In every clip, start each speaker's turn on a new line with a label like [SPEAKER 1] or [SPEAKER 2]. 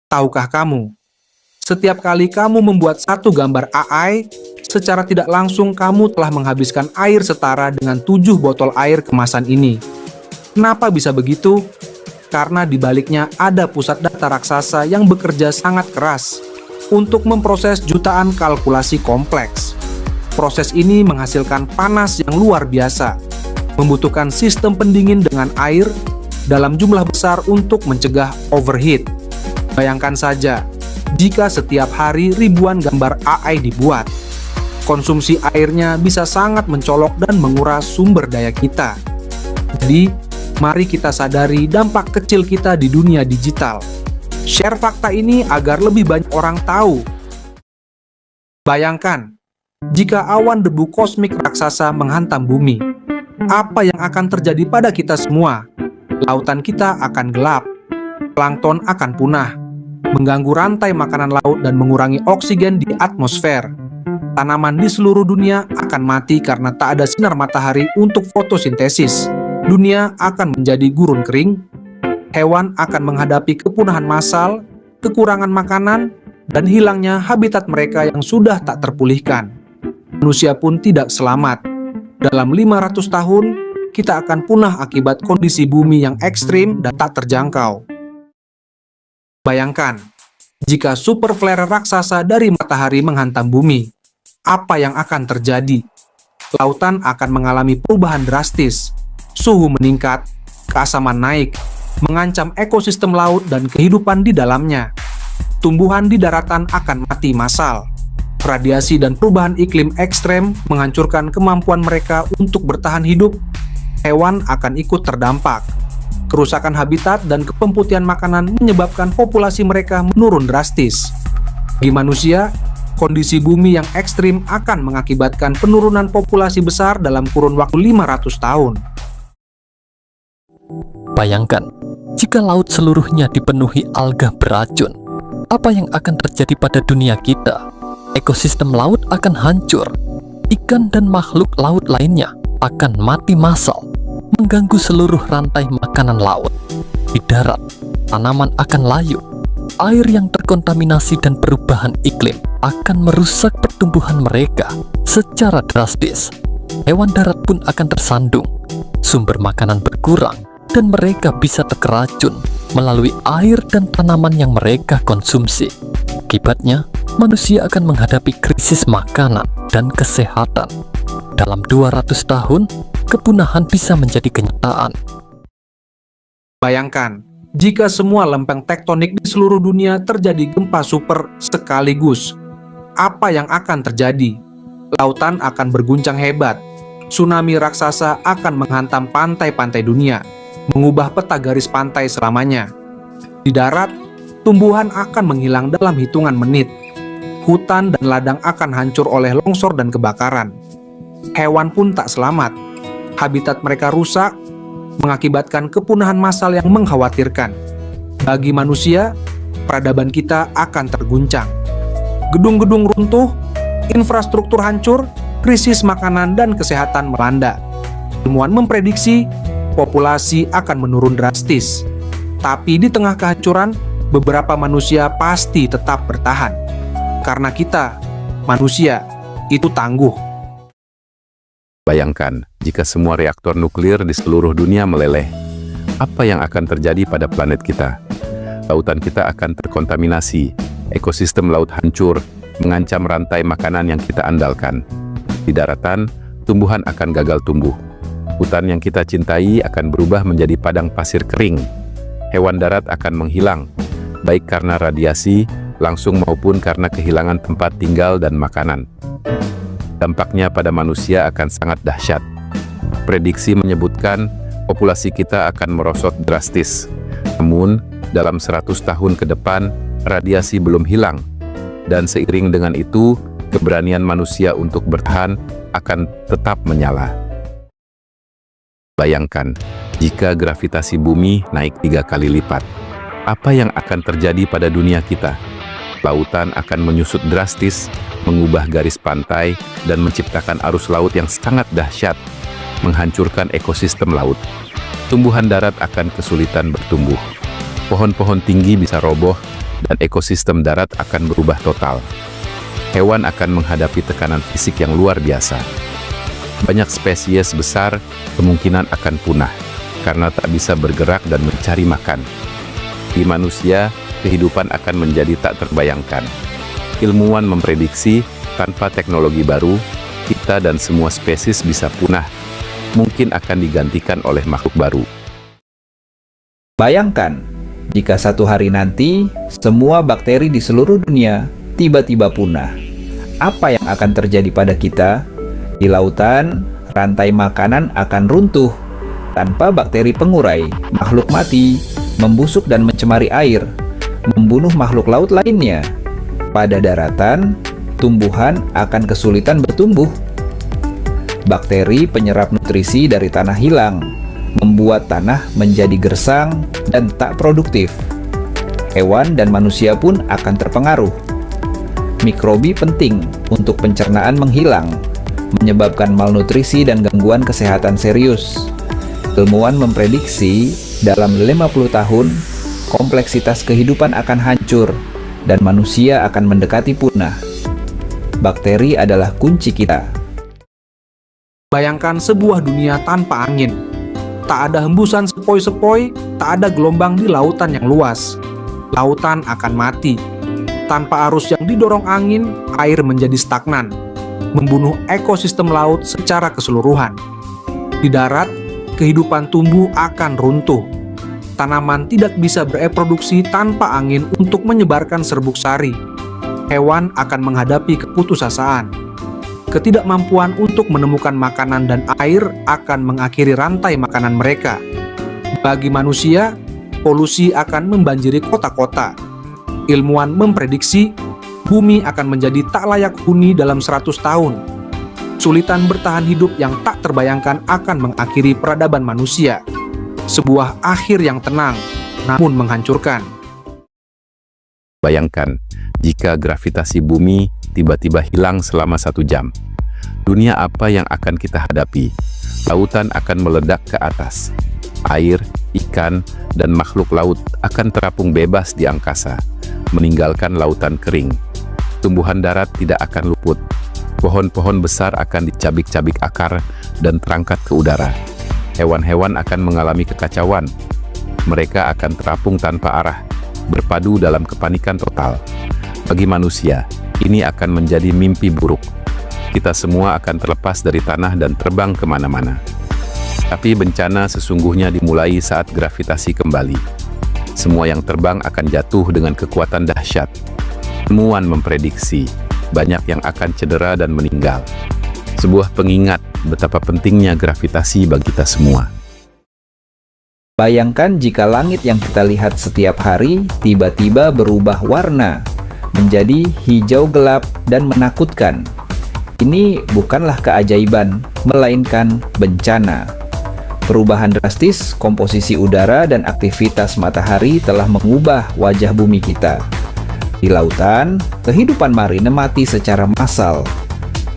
[SPEAKER 1] Tahukah kamu, setiap kali kamu membuat satu gambar AI, secara tidak langsung kamu telah menghabiskan air setara dengan 7 botol air kemasan ini. Kenapa bisa begitu? Karena di baliknya ada pusat data raksasa yang bekerja sangat keras untuk memproses jutaan kalkulasi kompleks. Proses ini menghasilkan panas yang luar biasa, membutuhkan sistem pendingin dengan air dalam jumlah besar untuk mencegah overheat. Bayangkan saja, jika setiap hari ribuan gambar AI dibuat, konsumsi airnya bisa sangat mencolok dan menguras sumber daya kita. Jadi, mari kita sadari dampak kecil kita di dunia digital. Share fakta ini agar lebih banyak orang tahu. Bayangkan, jika awan debu kosmik raksasa menghantam bumi, apa yang akan terjadi pada kita semua? Lautan kita akan gelap, plankton akan punah, mengganggu rantai makanan laut dan mengurangi oksigen di atmosfer. Tanaman di seluruh dunia akan mati karena tak ada sinar matahari untuk fotosintesis. Dunia akan menjadi gurun kering, hewan akan menghadapi kepunahan massal, kekurangan makanan, dan hilangnya habitat mereka yang sudah tak terpulihkan. Manusia pun tidak selamat. Dalam 500 tahun, kita akan punah akibat kondisi bumi yang ekstrim dan tak terjangkau. Bayangkan, jika super flare raksasa dari matahari menghantam bumi, apa yang akan terjadi? Lautan akan mengalami perubahan drastis, suhu meningkat, keasaman naik, mengancam ekosistem laut dan kehidupan di dalamnya. Tumbuhan di daratan akan mati massal. Radiasi dan perubahan iklim ekstrem menghancurkan kemampuan mereka untuk bertahan hidup. Hewan akan ikut terdampak. Kerusakan habitat dan kepemutihan makanan menyebabkan populasi mereka menurun drastis. Bagi manusia, kondisi bumi yang ekstrim akan mengakibatkan penurunan populasi besar dalam kurun waktu 500 tahun.
[SPEAKER 2] Bayangkan, jika laut seluruhnya dipenuhi alga beracun, apa yang akan terjadi pada dunia kita? Ekosistem laut akan hancur. Ikan dan makhluk laut lainnya akan mati massal, mengganggu seluruh rantai makanan laut. Di darat, tanaman akan layu. Air yang terkontaminasi dan perubahan iklim akan merusak pertumbuhan mereka secara drastis. Hewan darat pun akan tersandung. Sumber makanan berkurang dan mereka bisa terkeracun melalui air dan tanaman yang mereka konsumsi. Akibatnya, manusia akan menghadapi krisis makanan dan kesehatan. Dalam 200 tahun, kepunahan bisa menjadi kenyataan.
[SPEAKER 1] Bayangkan, jika semua lempeng tektonik di seluruh dunia terjadi gempa super sekaligus, apa yang akan terjadi? Lautan akan berguncang hebat. Tsunami raksasa akan menghantam pantai-pantai dunia, mengubah peta garis pantai selamanya. Di darat, tumbuhan akan menghilang dalam hitungan menit. Hutan dan ladang akan hancur oleh longsor dan kebakaran. Hewan pun tak selamat. Habitat mereka rusak, mengakibatkan kepunahan massal yang mengkhawatirkan. Bagi manusia, peradaban kita akan terguncang. Gedung-gedung runtuh, infrastruktur hancur, krisis makanan dan kesehatan melanda. Ilmuwan memprediksi populasi akan menurun drastis. Tapi di tengah kehancuran, beberapa manusia pasti tetap bertahan. Karena kita, manusia, itu tangguh.
[SPEAKER 3] Bayangkan, jika semua reaktor nuklir di seluruh dunia meleleh, apa yang akan terjadi pada planet kita? Lautan kita akan terkontaminasi, ekosistem laut hancur, mengancam rantai makanan yang kita andalkan. Di daratan, tumbuhan akan gagal tumbuh. Hutan yang kita cintai akan berubah menjadi padang pasir kering. Hewan darat akan menghilang, baik karena radiasi, langsung maupun karena kehilangan tempat tinggal dan makanan. Dampaknya pada manusia akan sangat dahsyat. Prediksi menyebutkan populasi kita akan merosot drastis. Namun, dalam 100 tahun ke depan, radiasi belum hilang. Dan seiring dengan itu, keberanian manusia untuk bertahan akan tetap menyala. Bayangkan, jika gravitasi bumi naik 3 kali lipat, apa yang akan terjadi pada dunia kita? Lautan akan menyusut drastis, mengubah garis pantai, dan menciptakan arus laut yang sangat dahsyat, menghancurkan ekosistem laut. Tumbuhan darat akan kesulitan bertumbuh. Pohon-pohon tinggi bisa roboh, dan ekosistem darat akan berubah total. Hewan akan menghadapi tekanan fisik yang luar biasa. Banyak spesies besar kemungkinan akan punah karena tak bisa bergerak dan mencari makan. Di manusia, kehidupan akan menjadi tak terbayangkan. Ilmuwan memprediksi tanpa teknologi baru, kita dan semua spesies bisa punah, mungkin akan digantikan oleh makhluk baru.
[SPEAKER 4] Bayangkan, jika satu hari nanti semua bakteri di seluruh dunia tiba-tiba punah. Apa yang akan terjadi pada kita? Di lautan, rantai makanan akan runtuh. Tanpa bakteri pengurai, makhluk mati, membusuk dan mencemari air, membunuh makhluk laut lainnya. Pada daratan, tumbuhan akan kesulitan bertumbuh. Bakteri penyerap nutrisi dari tanah hilang, membuat tanah menjadi gersang dan tak produktif. Hewan dan manusia pun akan terpengaruh. Mikrobi penting untuk pencernaan menghilang, menyebabkan malnutrisi dan gangguan kesehatan serius. Ilmuwan memprediksi dalam 50 tahun, kompleksitas kehidupan akan hancur dan manusia akan mendekati punah. Bakteri adalah kunci kita.
[SPEAKER 1] Bayangkan sebuah dunia tanpa angin. Tak ada hembusan sepoi-sepoi, tak ada gelombang di lautan yang luas. Lautan akan mati. Tanpa arus yang didorong angin, air menjadi stagnan, membunuh ekosistem laut secara keseluruhan. Di darat, kehidupan tumbuh akan runtuh. Tanaman tidak bisa bereproduksi tanpa angin untuk menyebarkan serbuk sari. Hewan akan menghadapi keputusasaan. Ketidakmampuan untuk menemukan makanan dan air akan mengakhiri rantai makanan mereka. Bagi manusia, polusi akan membanjiri kota-kota. Ilmuwan memprediksi bumi akan menjadi tak layak huni dalam 100 tahun. Kesulitan bertahan hidup yang tak terbayangkan akan mengakhiri peradaban manusia. Sebuah akhir yang tenang, namun menghancurkan.
[SPEAKER 3] Bayangkan, jika gravitasi bumi tiba-tiba hilang selama 1 jam. Dunia apa yang akan kita hadapi? Lautan akan meledak ke atas. Air, ikan, dan makhluk laut akan terapung bebas di angkasa, meninggalkan lautan kering. Tumbuhan darat tidak akan luput. Pohon-pohon besar akan dicabik-cabik akar dan terangkat ke udara. Hewan-hewan akan mengalami kekacauan. Mereka akan terapung tanpa arah, berpadu dalam kepanikan total. Bagi manusia, ini akan menjadi mimpi buruk. Kita semua akan terlepas dari tanah dan terbang kemana-mana. Tapi bencana sesungguhnya dimulai saat gravitasi kembali. Semua yang terbang akan jatuh dengan kekuatan dahsyat. Ilmuwan memprediksi banyak yang akan cedera dan meninggal. Sebuah pengingat betapa pentingnya gravitasi bagi kita semua.
[SPEAKER 4] Bayangkan jika langit yang kita lihat setiap hari tiba-tiba berubah warna menjadi hijau gelap dan menakutkan. Ini bukanlah keajaiban, melainkan bencana. Perubahan drastis komposisi udara dan aktivitas matahari telah mengubah wajah bumi kita. Di lautan, kehidupan marine mati secara massal.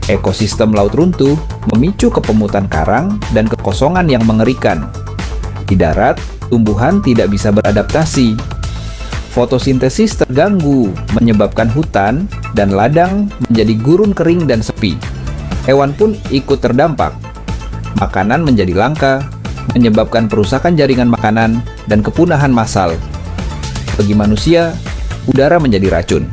[SPEAKER 4] Ekosistem laut runtuh memicu kepemutan karang dan kekosongan yang mengerikan. Di darat, tumbuhan tidak bisa beradaptasi. Fotosintesis terganggu, menyebabkan hutan dan ladang menjadi gurun kering dan sepi. Hewan pun ikut terdampak. Makanan menjadi langka, menyebabkan perusakan jaringan makanan dan kepunahan massal. Bagi manusia, udara menjadi racun.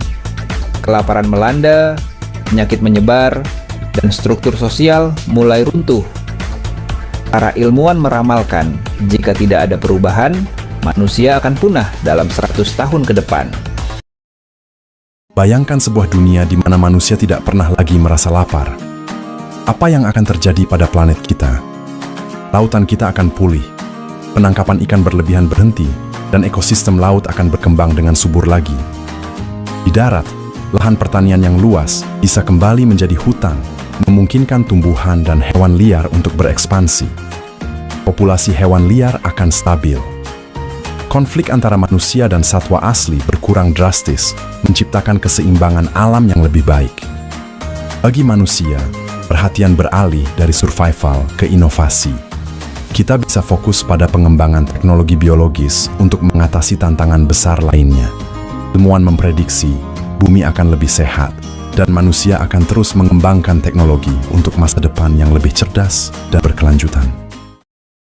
[SPEAKER 4] Kelaparan melanda, penyakit menyebar, dan struktur sosial mulai runtuh. Para ilmuwan meramalkan, jika tidak ada perubahan, manusia akan punah dalam 100 tahun ke depan.
[SPEAKER 5] Bayangkan sebuah dunia di mana manusia tidak pernah lagi merasa lapar. Apa yang akan terjadi pada planet kita? Lautan kita akan pulih, penangkapan ikan berlebihan berhenti, dan ekosistem laut akan berkembang dengan subur lagi. Di darat, lahan pertanian yang luas bisa kembali menjadi hutan, memungkinkan tumbuhan dan hewan liar untuk berekspansi. Populasi hewan liar akan stabil. Konflik antara manusia dan satwa asli berkurang drastis, menciptakan keseimbangan alam yang lebih baik. Bagi manusia, perhatian beralih dari survival ke inovasi. Kita bisa fokus pada pengembangan teknologi biologis untuk mengatasi tantangan besar lainnya. Ilmuwan memprediksi bumi akan lebih sehat dan manusia akan terus mengembangkan teknologi untuk masa depan yang lebih cerdas dan berkelanjutan.